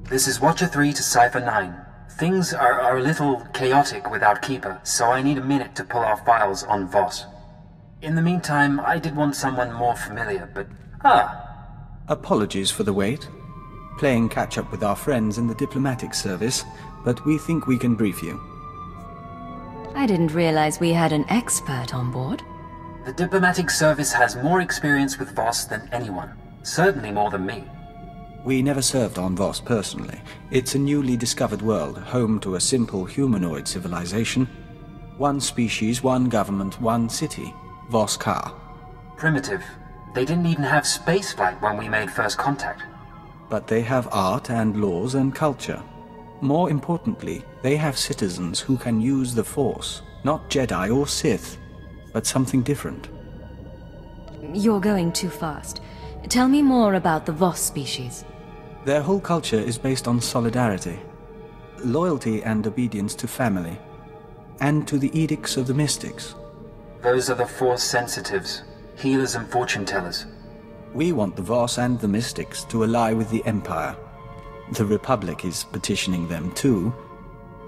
This is Watcher 3 to Cipher 9. Things are a little chaotic without Keeper, so I need a minute to pull our files on Voss. In the meantime, I did want someone more familiar, but... Apologies for the wait. Playing catch-up with our friends in the diplomatic service, but we think we can brief you. I didn't realize we had an expert on board. The diplomatic service has more experience with Voss than anyone. Certainly more than me. We never served on Voss personally. It's a newly discovered world, home to a simple humanoid civilization. One species, one government, one city. Voss Ka. Primitive. They didn't even have spaceflight when we made first contact. But they have art and laws and culture. More importantly, they have citizens who can use the Force. Not Jedi or Sith, but something different. You're going too fast. Tell me more about the Voss species. Their whole culture is based on solidarity, loyalty and obedience to family, and to the edicts of the mystics. Those are the Force sensitives, healers and fortune tellers. We want the Voss and the mystics to ally with the Empire. The Republic is petitioning them too,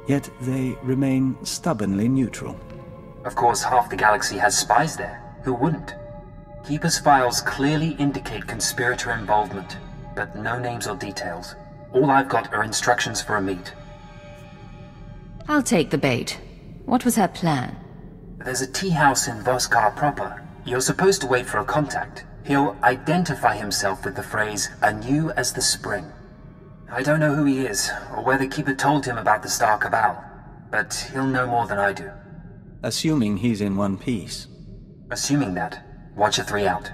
yet they remain stubbornly neutral. Of course, half the galaxy has spies there. Who wouldn't? Keeper's files clearly indicate conspirator involvement, but no names or details. All I've got are instructions for a meet. I'll take the bait. What was her plan? There's a tea house in Voskar proper. You're supposed to wait for a contact. He'll identify himself with the phrase, anew as the spring. I don't know who he is, or whether Keeper told him about the Star Cabal, but he'll know more than I do. Assuming he's in one piece. Assuming that, Watcher 3 out.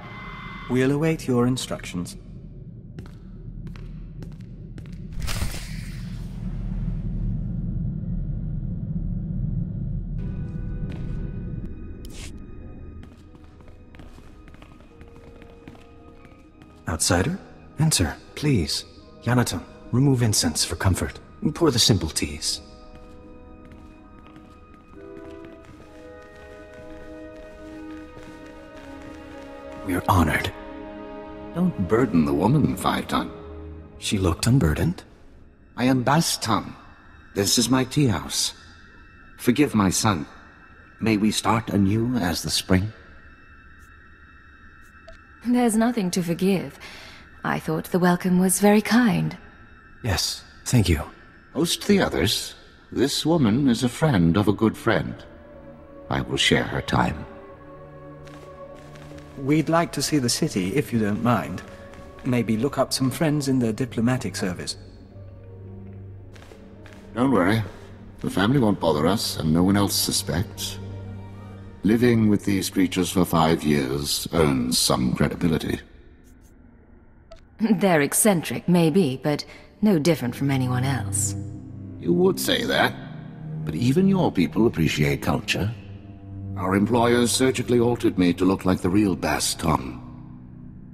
We'll await your instructions. Outsider? Enter, please. Yanaton, remove incense for comfort. Pour the simple teas. We're honored. Don't burden the woman, Phaeton. She looked unburdened. I am Baston. This is my tea house. Forgive my son. May we start anew as the spring? There's nothing to forgive. I thought the welcome was very kind. Yes, thank you. Host the others. This woman is a friend of a good friend. I will share her time. We'd like to see the city, if you don't mind. Maybe look up some friends in the diplomatic service. Don't worry. The family won't bother us, and no one else suspects. Living with these creatures for 5 years earns some credibility. They're eccentric, maybe, but no different from anyone else. You would say that, but even your people appreciate culture. Our employers surgically altered me to look like the real Baston.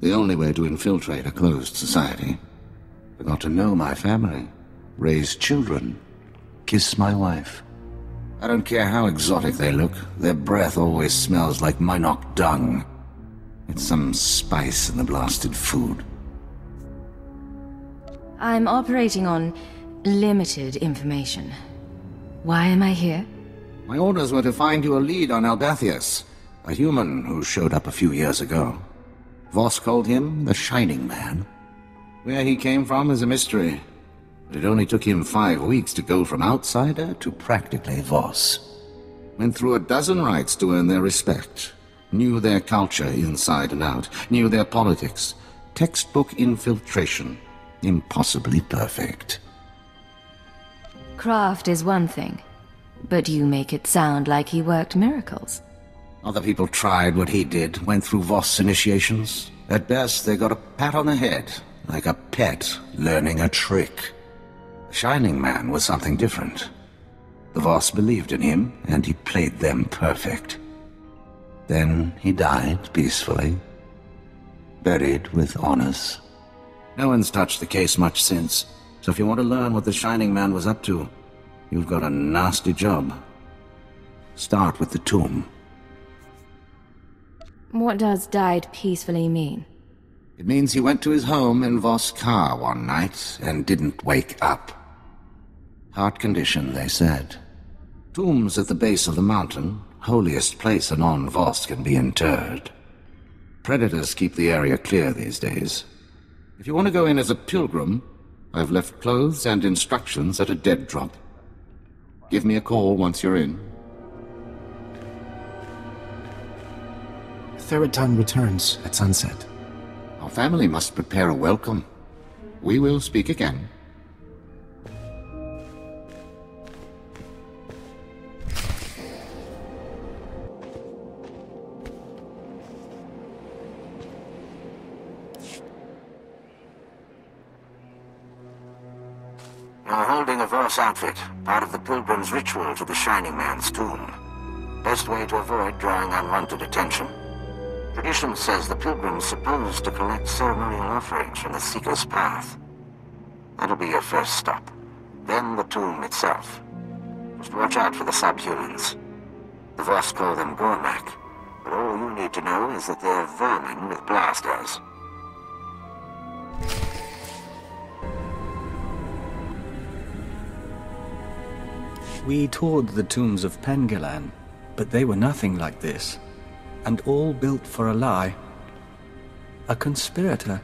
The only way to infiltrate a closed society. I got to know my family, raise children, kiss my wife. I don't care how exotic they look, their breath always smells like Minok dung. It's some spice in the blasted food. I'm operating on limited information. Why am I here? My orders were to find you a lead on Albathius, a human who showed up a few years ago. Voss called him the Shining Man. Where he came from is a mystery, but it only took him 5 weeks to go from outsider to practically Voss. Went through a dozen rites to earn their respect. Knew their culture inside and out. Knew their politics. Textbook infiltration. Impossibly perfect. Craft is one thing, but you make it sound like he worked miracles. Other people tried what he did, went through Voss initiations. At best, they got a pat on the head, like a pet learning a trick. The Shining Man was something different. The Voss believed in him, and he played them perfect. Then he died peacefully, buried with honors. No one's touched the case much since, so if you want to learn what the Shining Man was up to, you've got a nasty job. Start with the tomb. What does died peacefully mean? It means he went to his home in Voss car one night and didn't wake up. Heart condition, they said. Tombs at the base of the mountain, holiest place a non-Voss can be interred. Predators keep the area clear these days. If you want to go in as a pilgrim, I've left clothes and instructions at a dead drop. Give me a call once you're in. Theriton returns at sunset. Our family must prepare a welcome. We will speak again. You're holding a Voss outfit, part of the pilgrim's ritual to the Shining Man's tomb. Best way to avoid drawing unwanted attention. Tradition says the pilgrim's supposed to collect ceremonial offerings from the Seeker's path. That'll be your first stop. Then the tomb itself. Just watch out for the subhumans. The Voss call them Gormak, but all you need to know is that they're vermin with blasters. We toured the tombs of Pengelan, but they were nothing like this. And all built for a lie. A conspirator.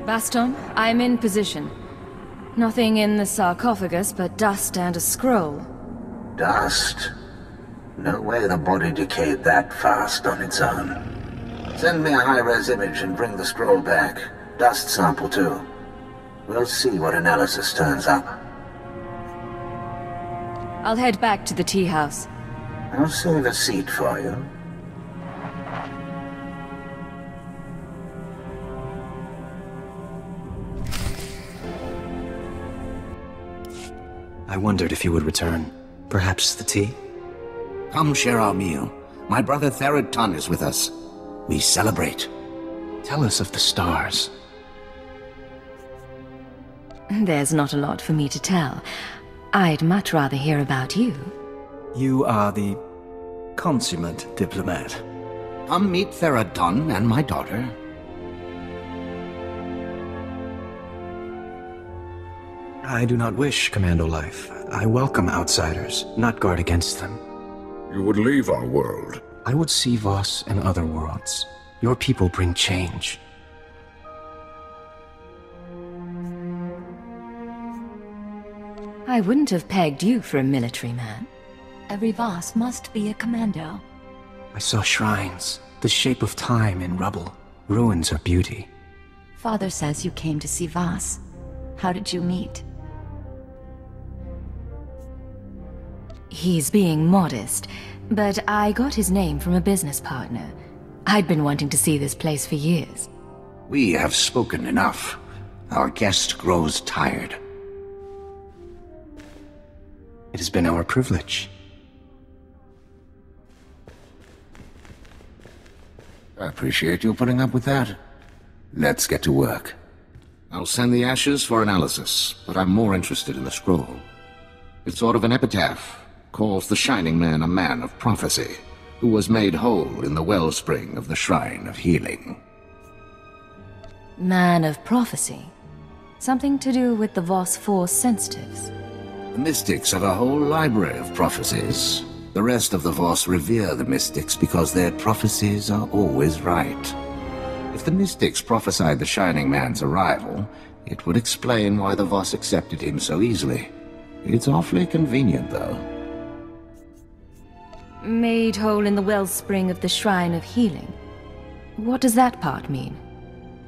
Baston, I'm in position. Nothing in the sarcophagus but dust and a scroll. Dust? No way the body decayed that fast on its own. Send me a high-res image and bring the scroll back. Dust sample, too. We'll see what analysis turns up. I'll head back to the tea house. I'll save a seat for you. I wondered if you would return. Perhaps the tea? Come share our meal. My brother Theriton is with us. We celebrate. Tell us of the stars. There's not a lot for me to tell. I'd much rather hear about you. You are the consummate diplomat. Come meet Theriton and my daughter. I do not wish commando life. I welcome outsiders, not guard against them. You would leave our world. I would see Voss and other worlds. Your people bring change. I wouldn't have pegged you for a military man. Every Voss must be a commando. I saw shrines, the shape of time in rubble. Ruins are beauty. Father says you came to see Voss. How did you meet? He's being modest, but I got his name from a business partner. I'd been wanting to see this place for years. We have spoken enough. Our guest grows tired. It has been our privilege. I appreciate you putting up with that. Let's get to work. I'll send the ashes for analysis, but I'm more interested in the scroll. It's sort of an epitaph. Calls the Shining Man a man of prophecy, who was made whole in the wellspring of the Shrine of Healing. Man of prophecy? Something to do with the Voss Force sensitives? The Mystics have a whole library of prophecies. The rest of the Voss revere the Mystics because their prophecies are always right. If the Mystics prophesied the Shining Man's arrival, it would explain why the Voss accepted him so easily. It's awfully convenient, though. Made whole in the wellspring of the Shrine of Healing. What does that part mean?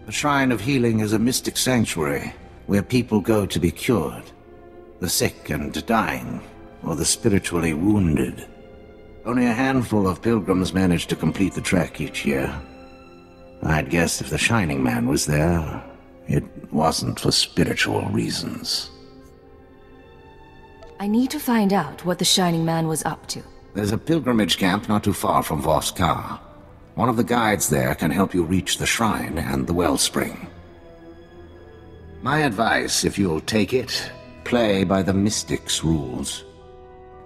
The Shrine of Healing is a mystic sanctuary where people go to be cured. The sick and dying, or the spiritually wounded. Only a handful of pilgrims manage to complete the trek each year. I'd guess if the Shining Man was there, it wasn't for spiritual reasons. I need to find out what the Shining Man was up to. There's a pilgrimage camp not too far from Voss car. One of the guides there can help you reach the shrine and the wellspring. My advice, if you'll take it, play by the Mystic's rules.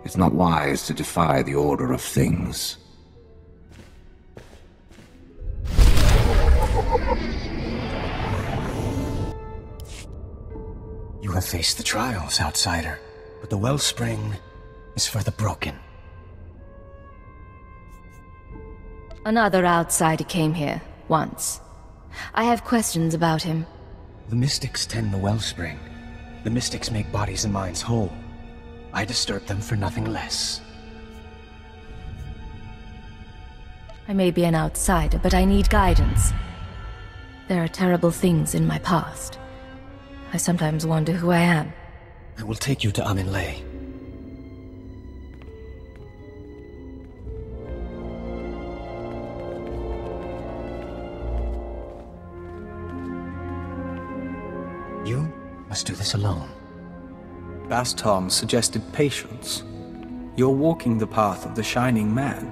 It's not wise to defy the order of things. You have faced the trials, outsider, but the wellspring is for the broken. Another outsider came here, once. I have questions about him. The Mystics tend the wellspring. The Mystics make bodies and minds whole. I disturb them for nothing less. I may be an outsider, but I need guidance. There are terrible things in my past. I sometimes wonder who I am. I will take you to Amin-Le. You must do this alone. Baston suggested patience. You're walking the path of the Shining Man.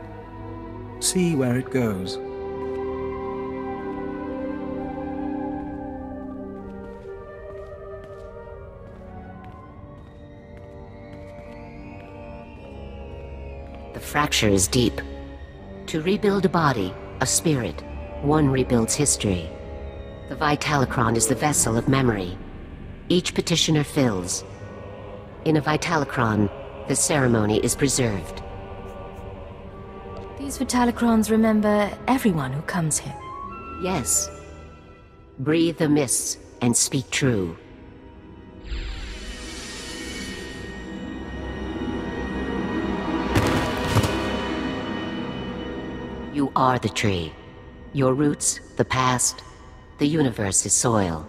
See where it goes. The fracture is deep. To rebuild a body, a spirit, one rebuilds history. The Vitalocron is the vessel of memory. Each petitioner fills. In a Vitalocron, the ceremony is preserved. These Vitalocrons remember everyone who comes here. Yes. Breathe the mists and speak true. You are the tree. Your roots, the past, the universe is soil.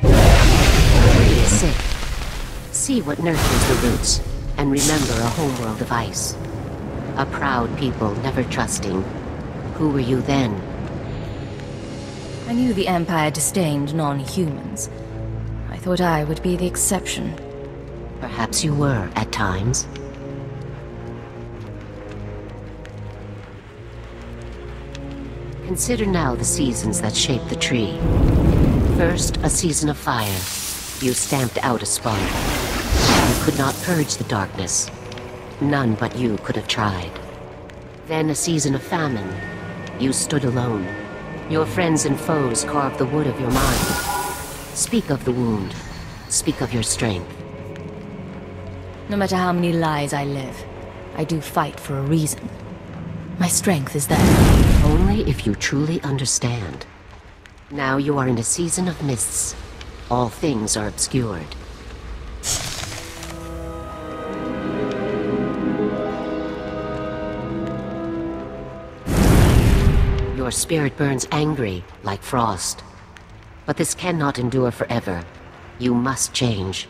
The tree is sick. See what nurtures the roots, and remember a homeworld of ice. A proud people, never trusting. Who were you then? I knew the Empire disdained non-humans. I thought I would be the exception. Perhaps you were, at times. Consider now the seasons that shape the tree. First, a season of fire. You stamped out a spark. You could not purge the darkness. None but you could have tried. Then a season of famine. You stood alone. Your friends and foes carved the wood of your mind. Speak of the wound. Speak of your strength. No matter how many lies I live, I do fight for a reason. My strength is there. Only if you truly understand. Now you are in a season of mists. All things are obscured. Your spirit burns angry, like frost. But this cannot endure forever. You must change.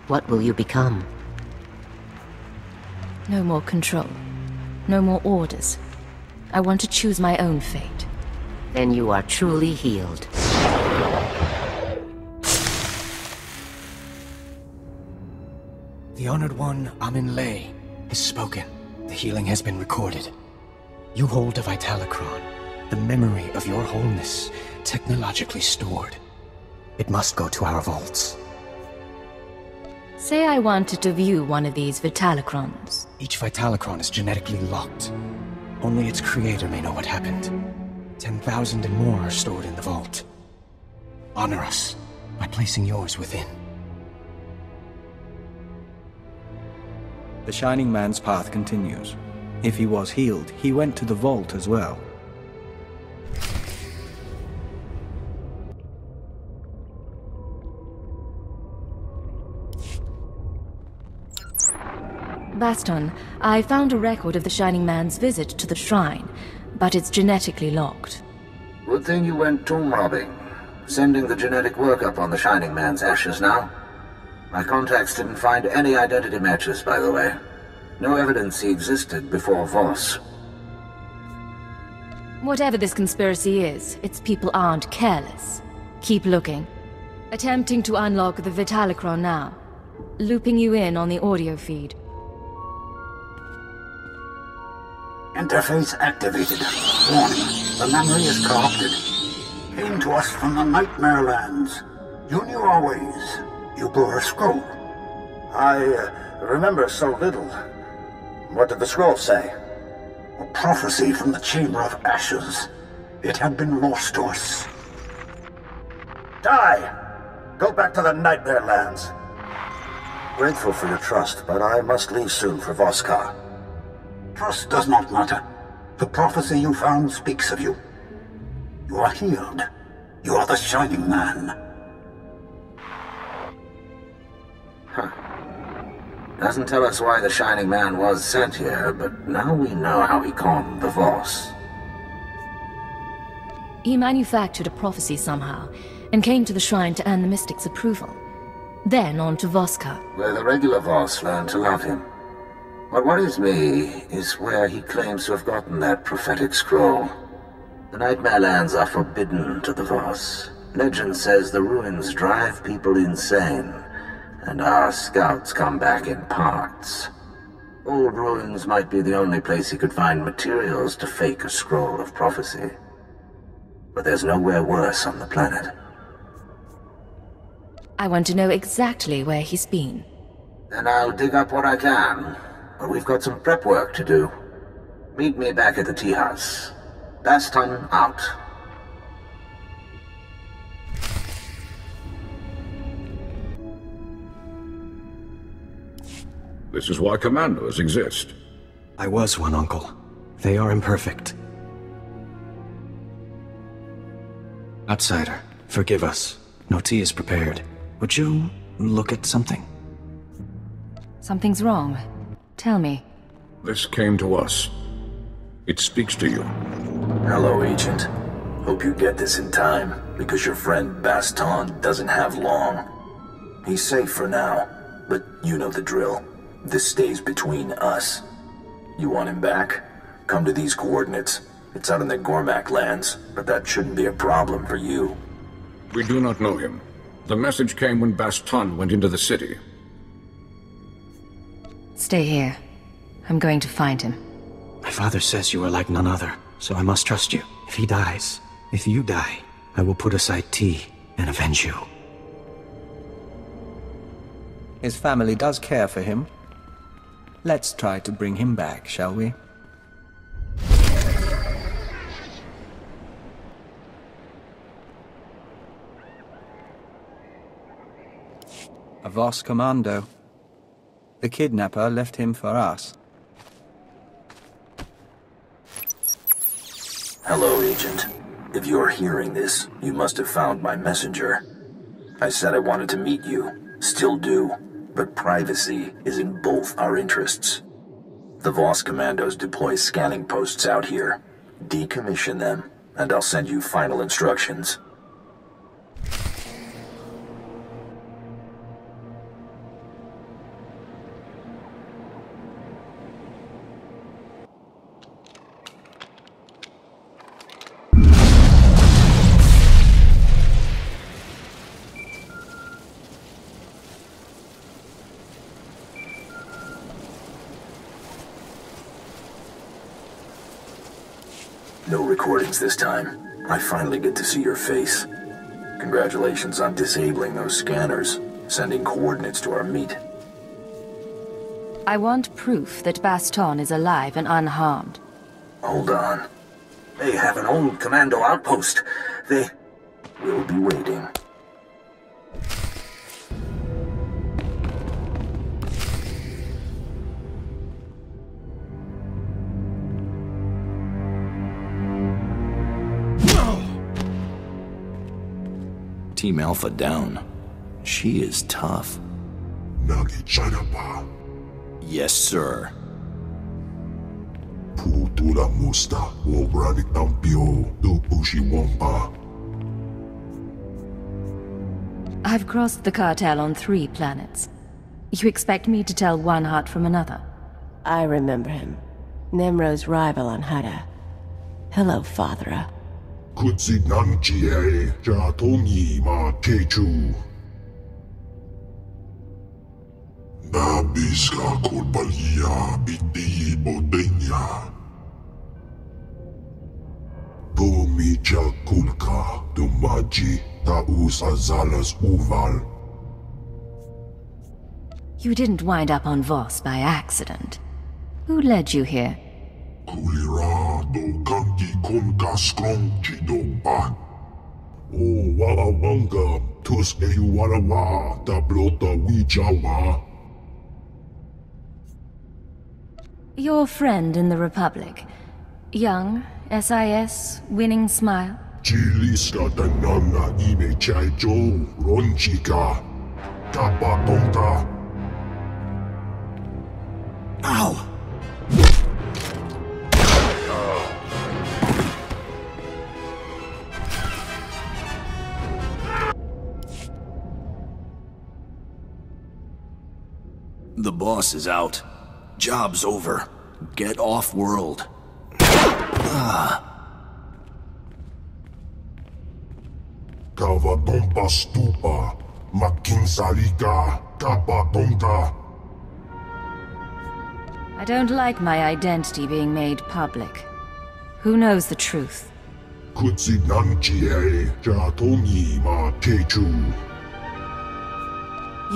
What will you become? No more control. No more orders. I want to choose my own fate. Then you are truly healed. The Honored One, Amin-Le, has spoken. The healing has been recorded. You hold a Vitalocron, the memory of your wholeness, technologically stored. It must go to our vaults. Say I wanted to view one of these Vitalocrons. Each Vitalocron is genetically locked. Only its creator may know what happened. 10,000 and more are stored in the vault. Honor us by placing yours within. The Shining Man's path continues. If he was healed, he went to the vault as well. Baston, I found a record of the Shining Man's visit to the shrine, but it's genetically locked. Good thing you went tomb robbing. Sending the genetic workup on the Shining Man's ashes now. My contacts didn't find any identity matches, by the way. No evidence he existed before Voss. Whatever this conspiracy is, its people aren't careless. Keep looking. Attempting to unlock the Vitalocron now. Looping you in on the audio feed. Interface activated. Warning, the memory is corrupted. Came to us from the Nightmare Lands. You knew our ways. You bore a scroll. I remember so little. What did the scroll say? A prophecy from the Chamber of Ashes. It had been lost to us. Die! Go back to the Nightmare Lands. Grateful for your trust, but I must leave soon for Voskar. Trust does not matter. The prophecy you found speaks of you. You are healed. You are the Shining Man. Huh. Doesn't tell us why the Shining Man was sent here, but now we know how he calmed the Voss. He manufactured a prophecy somehow, and came to the shrine to earn the Mystic's approval. Then on to Voskar, where the regular Voss learned to love him. What worries me is where he claims to have gotten that prophetic scroll. The Nightmare Lands are forbidden to the Voss. Legend says the ruins drive people insane, and our scouts come back in parts. Old ruins might be the only place he could find materials to fake a scroll of prophecy. But there's nowhere worse on the planet. I want to know exactly where he's been. Then I'll dig up what I can. But we've got some prep work to do. Meet me back at the tea house. Baston out. This is why commandos exist. I was one, Uncle. They are imperfect. Outsider, forgive us. No tea is prepared. Would you look at something? Something's wrong. Tell me. This came to us. It speaks to you. Hello, Agent. Hope you get this in time, because your friend Baston doesn't have long. He's safe for now, but you know the drill. This stays between us. You want him back? Come to these coordinates. It's out in the Gormak lands, but that shouldn't be a problem for you. We do not know him. The message came when Baston went into the city. Stay here. I'm going to find him. My father says you are like none other, so I must trust you. If he dies, if you die, I will put aside tea and avenge you. His family does care for him. Let's try to bring him back, shall we? A Voss commando. The kidnapper left him for us. Hello, Agent. If you're hearing this, you must have found my messenger. I said I wanted to meet you. Still do. But privacy is in both our interests. The Voss commandos deploy scanning posts out here. Decommission them, and I'll send you final instructions. No recordings this time. I finally get to see your face. Congratulations on disabling those scanners, sending coordinates to our meet. I want proof that Baston is alive and unharmed. Hold on. They have an old commando outpost. We'll be waiting. Team Alpha down. She is tough. Nagi China pa. Yes, sir. Putula musta obrani tampio do pushi wampa. I've crossed the cartel on 3 planets. You expect me to tell one heart from another? I remember him. Nemro's rival on Hada. Hello, Fathra. Kutsignanchi Jatongi ma Kechu. Nabiska Kolbalia Biti Bodenya. Bomicha Kulka Dumaji You didn't wind up on Voss by accident. Who led you here? Your friend in the Republic. Young, SIS, winning smile. Ow! The boss is out. Job's over. Get off world. I don't like my identity being made public. Who knows the truth? You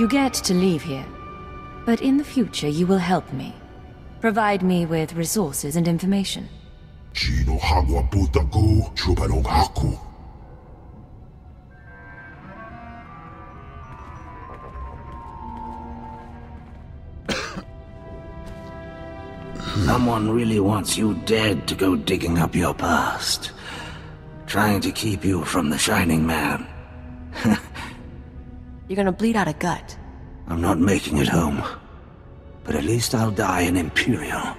get to leave here. But in the future, you will help me. Provide me with resources and information. Someone really wants you dead to go digging up your past. Trying to keep you from the Shining Man. You're gonna bleed out a gut. I'm not making it home. But at least I'll die an Imperial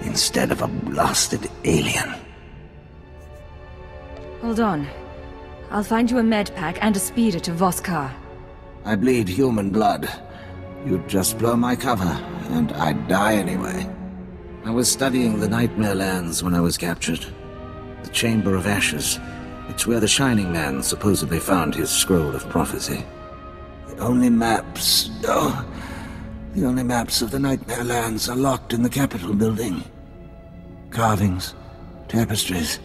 instead of a blasted alien. Hold on. I'll find you a med pack and a speeder to Voss. I bleed human blood. You'd just blow my cover, and I'd die anyway. I was studying the Nightmare Lands when I was captured. The Chamber of Ashes. It's where the Shining Man supposedly found his scroll of prophecy. The only maps of the Nightmare Lands are locked in the Capitol building. Carvings, tapestries.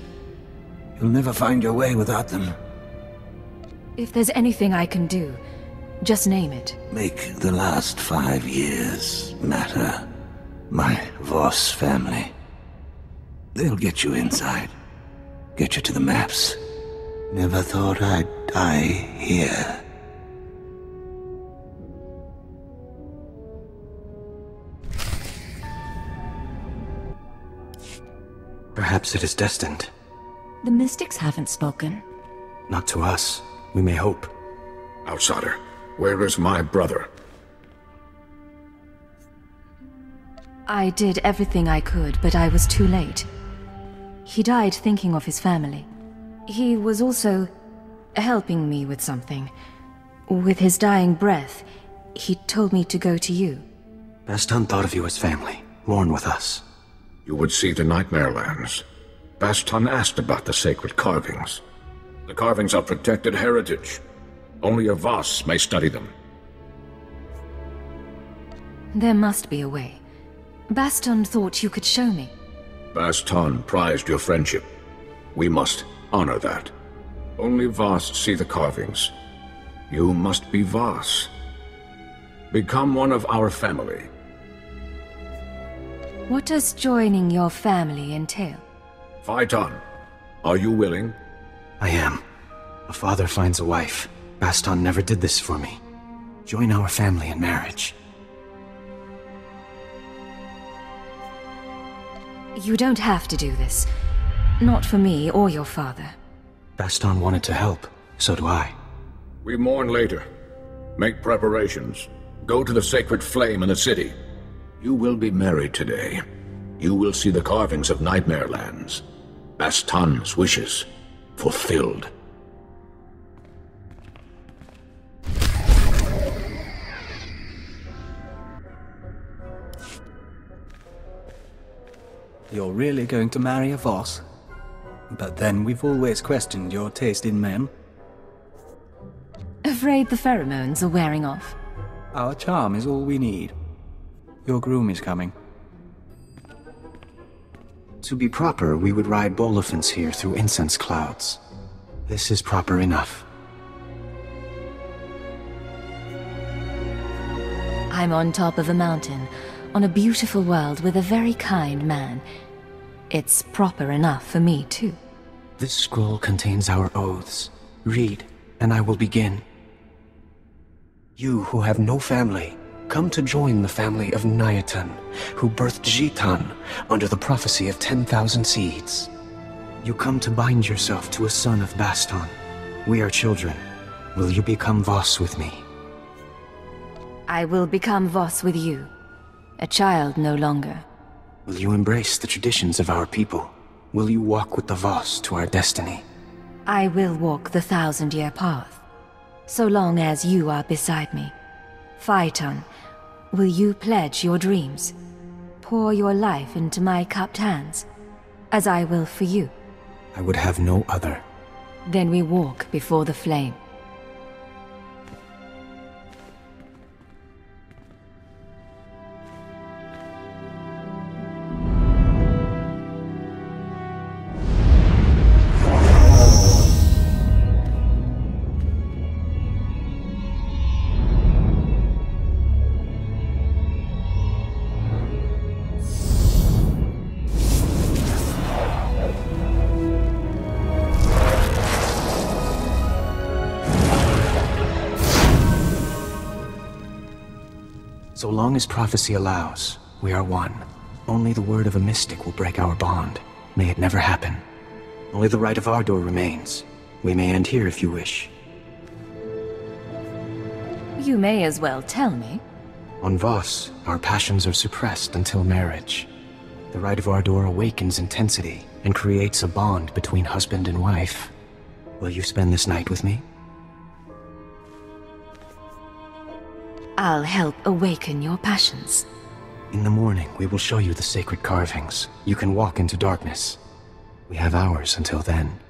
You'll never find your way without them. If there's anything I can do, just name it. Make the last 5 years matter. My Voss family. They'll get you inside. Get you to the maps. Never thought I'd die here. Perhaps it is destined. The mystics haven't spoken. Not to us. We may hope. Outsider, where is my brother? I did everything I could, but I was too late. He died thinking of his family. He was also helping me with something. With his dying breath, he told me to go to you. Baston thought of you as family. Mourn with us. You would see the Nightmare Lands. Baston asked about the sacred carvings. The carvings are protected heritage. Only a Voss may study them. There must be a way. Baston thought you could show me. Baston prized your friendship. We must honor that. Only Voss see the carvings. You must be Voss. Become one of our family. What does joining your family entail? Phaeton, are you willing? I am. A father finds a wife. Baston never did this for me. Join our family in marriage. You don't have to do this. Not for me or your father. Baston wanted to help. So do I. We mourn later. Make preparations. Go to the sacred flame in the city. You will be married today. You will see the carvings of Nightmare Lands. Baston's wishes fulfilled. You're really going to marry a Voss? But then we've always questioned your taste in men. Afraid the pheromones are wearing off? Our charm is all we need. Your groom is coming. To be proper, we would ride Bolifants here through incense clouds. This is proper enough. I'm on top of a mountain, on a beautiful world with a very kind man. It's proper enough for me, too. This scroll contains our oaths. Read, and I will begin. You who have no family, come to join the family of Nyatan, who birthed Jitan under the prophecy of 10,000 seeds. You come to bind yourself to a son of Baston. We are children. Will you become Voss with me? I will become Voss with you. A child no longer. Will you embrace the traditions of our people? Will you walk with the Voss to our destiny? I will walk the 1,000-year path, so long as you are beside me. Phaeton, will you pledge your dreams? Pour your life into my cupped hands, as I will for you. I would have no other. Then we walk before the flame. So long as prophecy allows, we are one. Only the word of a mystic will break our bond. May it never happen. Only the right of Ardor remains. We may end here if you wish. You may as well tell me. On Voss, our passions are suppressed until marriage. The right of Ardor awakens intensity and creates a bond between husband and wife. Will you spend this night with me? I'll help awaken your passions. In the morning, we will show you the sacred carvings. You can walk into darkness. We have hours until then.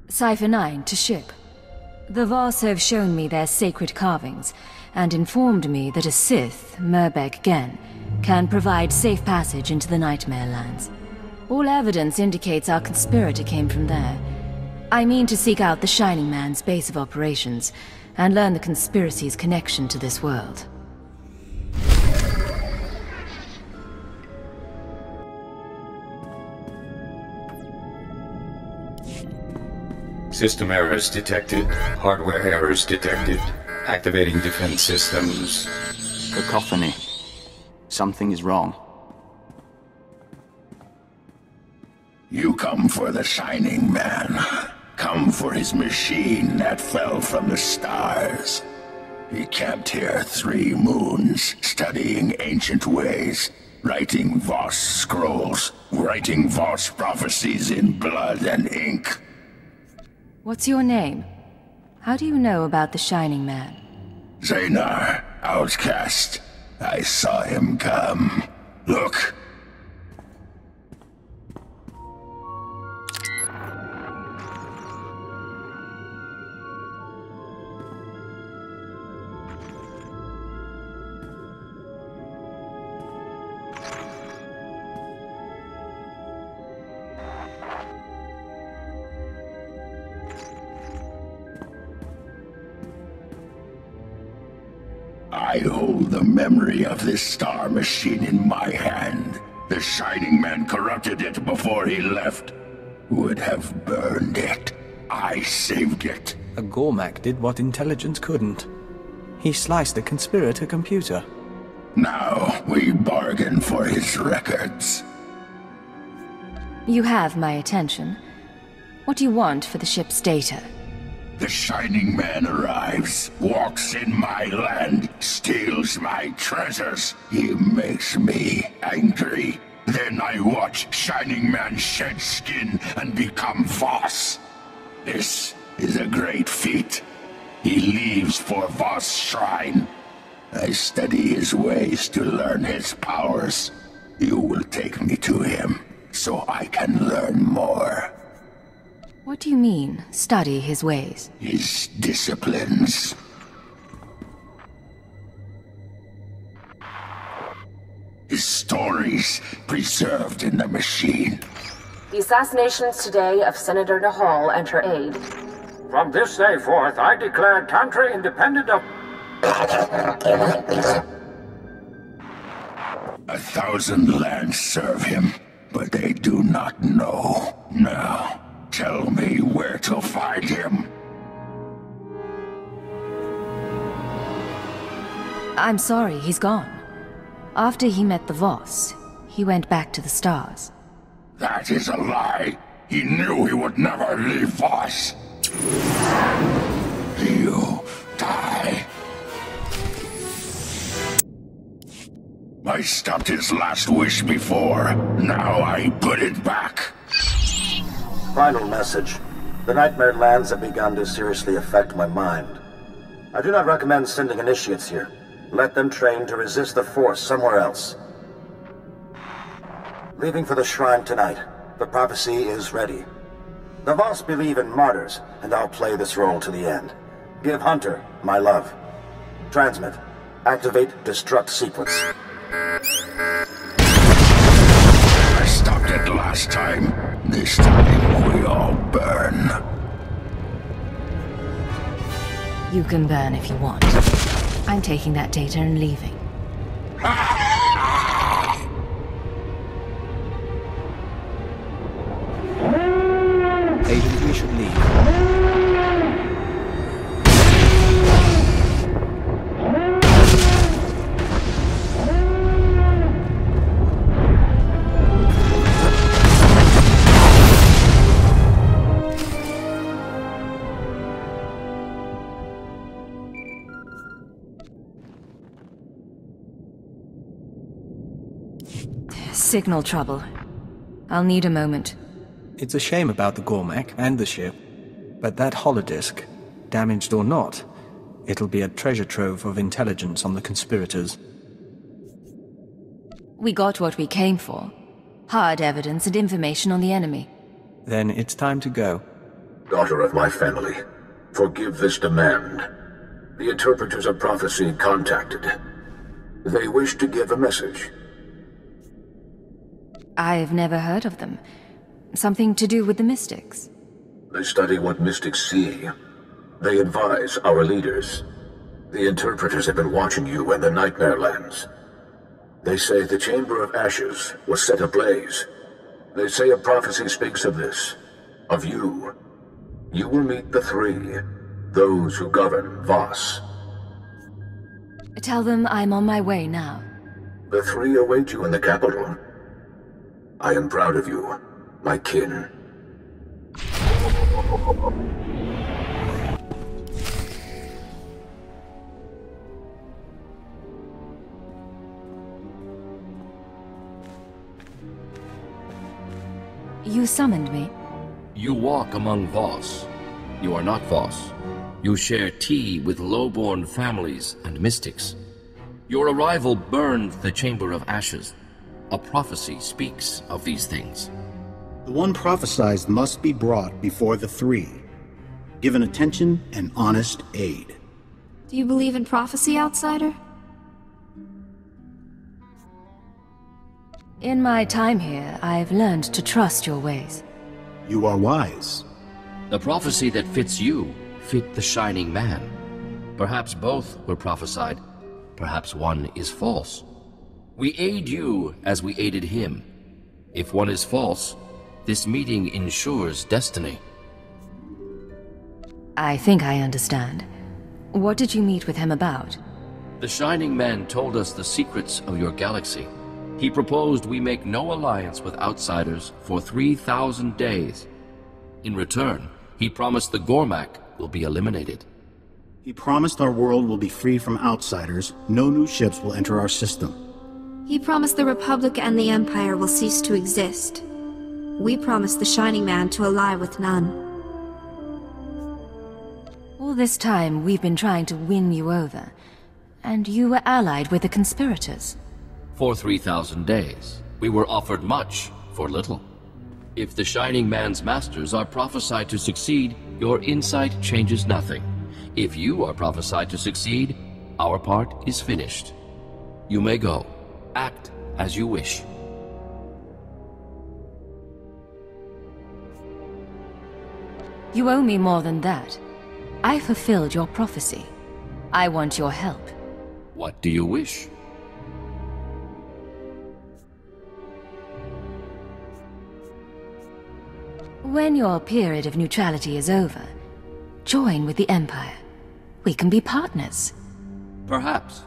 Cipher 9 to ship. The Voss have shown me their sacred carvings, and informed me that a Sith, Merbeg Gen, can provide safe passage into the Nightmare Lands. All evidence indicates our conspirator came from there. I mean to seek out the Shining Man's base of operations, and learn the conspiracy's connection to this world. System errors detected. Hardware errors detected. Activating defense systems. Cacophony. Something is wrong. You come for the Shining Man. Come for his machine that fell from the stars. He camped here 3 moons, studying ancient ways, writing Voss scrolls, writing Voss prophecies in blood and ink. What's your name? How do you know about the Shining Man? Zaynar, outcast. I saw him come. Look. I hold the memory of this star machine in my hand. The Shining Man corrupted it before he left. Would have burned it. I saved it. A Gormak did what intelligence couldn't. He sliced the conspirator computer. Now we bargain for his records. You have my attention. What do you want for the ship's data? The Shining Man arrives, walks in my land, steals my treasures. He makes me angry. Then I watch Shining Man shed skin and become Voss. This is a great feat. He leaves for Voss Shrine. I study his ways to learn his powers. You will take me to him, so I can learn more. What do you mean, study his ways? His disciplines. His stories preserved in the machine. The assassinations today of Senator Nahal and her aide. From this day forth, I declare country independent of... 1,000 lands serve him, but they do not know. Now, tell me where to find him. I'm sorry, he's gone. After he met the Voss, he went back to the stars. That is a lie. He knew he would never leave Voss. You die. I stopped his last wish before. Now I put it back. Final message. The Nightmare Lands have begun to seriously affect my mind. I do not recommend sending initiates here. Let them train to resist the Force somewhere else. Leaving for the shrine tonight. The prophecy is ready. The Voss believe in martyrs, and I'll play this role to the end. Give Hunter my love. Transmit. Activate destruct sequence. I stopped it last time. This time we all burn. You can burn if you want. I'm taking that data and leaving. Agent, we should leave. Signal trouble. I'll need a moment. It's a shame about the Gormak and the ship, but that holodisk, damaged or not, it'll be a treasure trove of intelligence on the conspirators. We got what we came for. Hard evidence and information on the enemy. Then it's time to go. Daughter of my family, forgive this demand. The interpreters of prophecy contacted. They wish to give a message. I've never heard of them. Something to do with the mystics? They study what mystics see. They advise our leaders. The interpreters have been watching you and the Nightmare Lands. They say the Chamber of Ashes was set ablaze. They say a prophecy speaks of this. Of you. You will meet the three. Those who govern Voss. Tell them I'm on my way now. The three await you in the capital. I am proud of you, my kin. You summoned me? You walk among Voss. You are not Voss. You share tea with low-born families and mystics. Your arrival burned the Chamber of Ashes. A prophecy speaks of these things. The one prophesied must be brought before the three, given attention and honest aid. Do you believe in prophecy, outsider? In my time here, I've learned to trust your ways. You are wise. The prophecy that fits you fit the Shining Man. Perhaps both were prophesied. Perhaps one is false. We aid you as we aided him. If one is false, this meeting ensures destiny. I think I understand. What did you meet with him about? The Shining Man told us the secrets of your galaxy. He proposed we make no alliance with outsiders for 3,000 days. In return, he promised the Gormak will be eliminated. He promised our world will be free from outsiders. No new ships will enter our system. He promised the Republic and the Empire will cease to exist. We promised the Shining Man to ally with none. All this time, we've been trying to win you over. And you were allied with the conspirators. For 3,000 days, we were offered much for little. If the Shining Man's masters are prophesied to succeed, your insight changes nothing. If you are prophesied to succeed, our part is finished. You may go. Act as you wish. You owe me more than that. I fulfilled your prophecy. I want your help. What do you wish? When your period of neutrality is over, join with the Empire. We can be partners. Perhaps.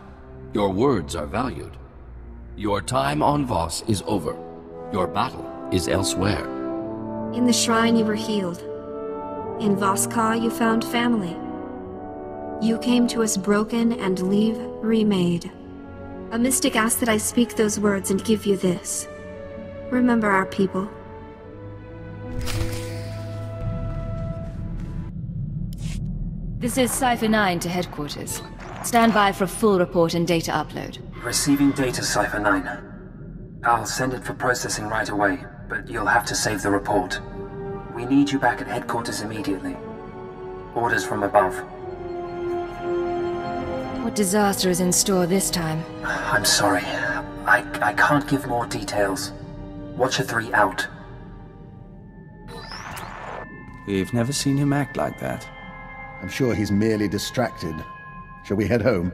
Your words are valued. Your time on Voss is over. Your battle is elsewhere. In the shrine you were healed. In Voss-Ka you found family. You came to us broken and leave remade. A mystic asked that I speak those words and give you this. Remember our people. This is Cypher 9 to headquarters. Stand by for a full report and data upload. Receiving data, Cypher 9. I'll send it for processing right away, but you'll have to save the report. We need you back at headquarters immediately. Orders from above. What disaster is in store this time? I'm sorry. I can't give more details. Watcher 3 out. We've never seen him act like that. I'm sure he's merely distracted. Shall we head home?